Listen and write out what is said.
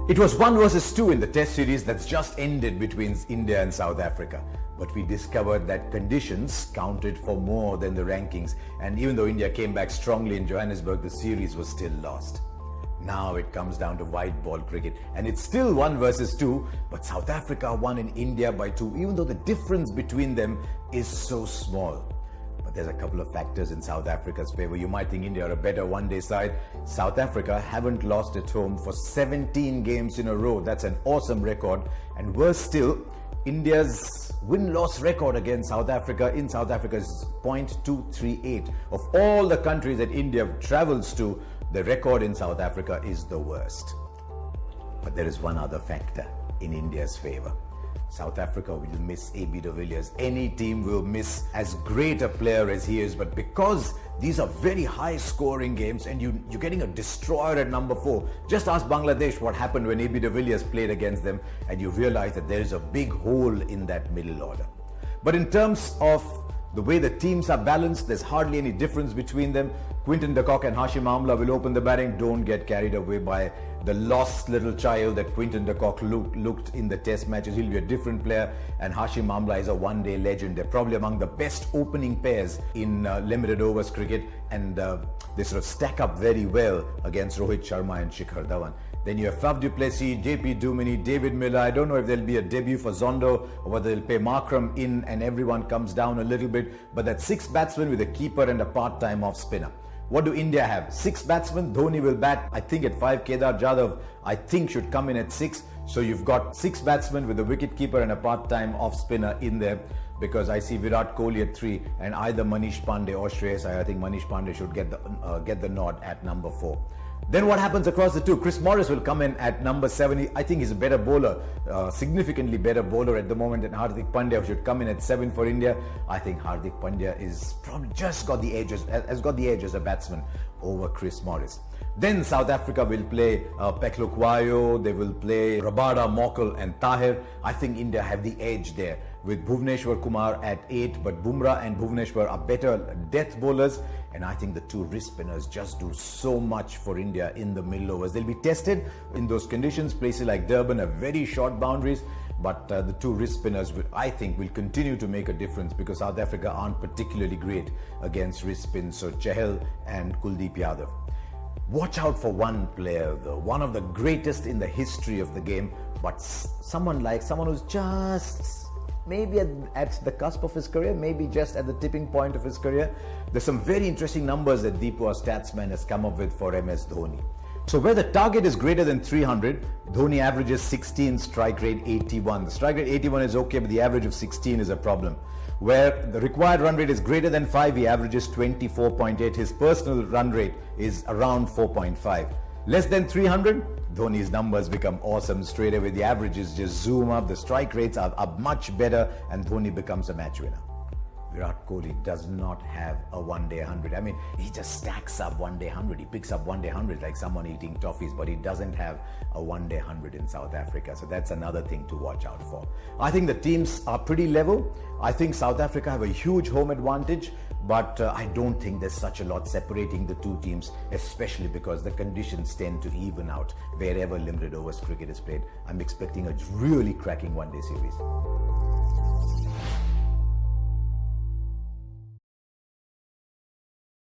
It was 1 versus 2 in the Test series that's just ended between India and South Africa. But we discovered that conditions counted for more than the rankings. And even though India came back strongly in Johannesburg, the series was still lost. Now it comes down to white ball cricket. And it's still 1 versus 2, but South Africa won in India by 2, even though the difference between them is so small. There's a couple of factors in South Africa's favor. You might think India are a better one-day side. South Africa haven't lost at home for 17 games in a row. That's an awesome record. And worse still, India's win-loss record against South Africa in South Africa is .238. Of all the countries that India travels to, the record in South Africa is the worst. But there is one other factor in India's favor. South Africa will miss AB de Villiers. Any team will miss as great a player as he is, but because these are very high scoring games and you're getting a destroyer at number 4. Just ask Bangladesh what happened when AB de Villiers played against them, and you realize that there is a big hole in that middle order. But in terms of the way the teams are balanced, there's hardly any difference between them. Quinton de Kock and Hashim Amla will open the batting. Don't get carried away by the lost little child that Quinton de Kock looked in the Test matches. He'll be a different player, and Hashim Amla is a one-day legend. They're probably among the best opening pairs in limited overs cricket, and they sort of stack up very well against Rohit Sharma and Shikhar Dhawan. Then you have Faf du Plessis, JP Duminy, David Miller. I don't know if there'll be a debut for Zondo or whether they'll play Markram in and everyone comes down a little bit. But that's 6 batsmen with a keeper and a part-time off spinner. What do India have? 6 batsmen. Dhoni will bat, I think, at 5. Kedar Jadhav, I think, should come in at 6. So you've got 6 batsmen with a wicket-keeper and a part-time off spinner in there, because I see Virat Kohli at 3 and either Manish Pandey or Shreyas Iyer. I think Manish Pandey should get the nod at number 4. Then what happens across the two? Chris Morris will come in at number 7. I think he's a better bowler, significantly better bowler at the moment than Hardik Pandya, who should come in at 7 for India. I think Hardik Pandya is probably just got the edge, has got the edge as a batsman over Chris Morris. Then South Africa will play Peklukwayo, they will play Rabada, Mokel and Tahir. I think India have the edge there with Bhuvneshwar Kumar at 8, but Bumrah and Bhuvneshwar are better death bowlers, and I think the 2 wrist spinners just do so much for India in the middle overs. They'll be tested in those conditions. Places like Durban have very short boundaries, but the 2 wrist spinners, I think, will continue to make a difference because South Africa aren't particularly great against wrist spins. So Chahal and Kuldeep Yadav. Watch out for one player though, one of the greatest in the history of the game, but someone who's just maybe at the cusp of his career, maybe just at the tipping point of his career. There's some very interesting numbers that Deepu, our statsman, has come up with for MS Dhoni. So where the target is greater than 300, Dhoni averages 16, strike rate 81. The strike rate 81 is okay, but the average of 16 is a problem. Where the required run rate is greater than 5, he averages 24.8. His personal run rate is around 4.5. Less than 300, Dhoni's numbers become awesome straight away. The averages just zoom up, the strike rates are much better, and Dhoni becomes a match winner. Virat Kohli does not have a one-day 100. I mean, he just stacks up one-day 100. He picks up one-day 100 like someone eating toffees, but he doesn't have a one-day 100 in South Africa. So that's another thing to watch out for. I think the teams are pretty level. I think South Africa have a huge home advantage, but I don't think there's such a lot separating the 2 teams, especially because the conditions tend to even out wherever limited overs cricket is played. I'm expecting a really cracking one-day series.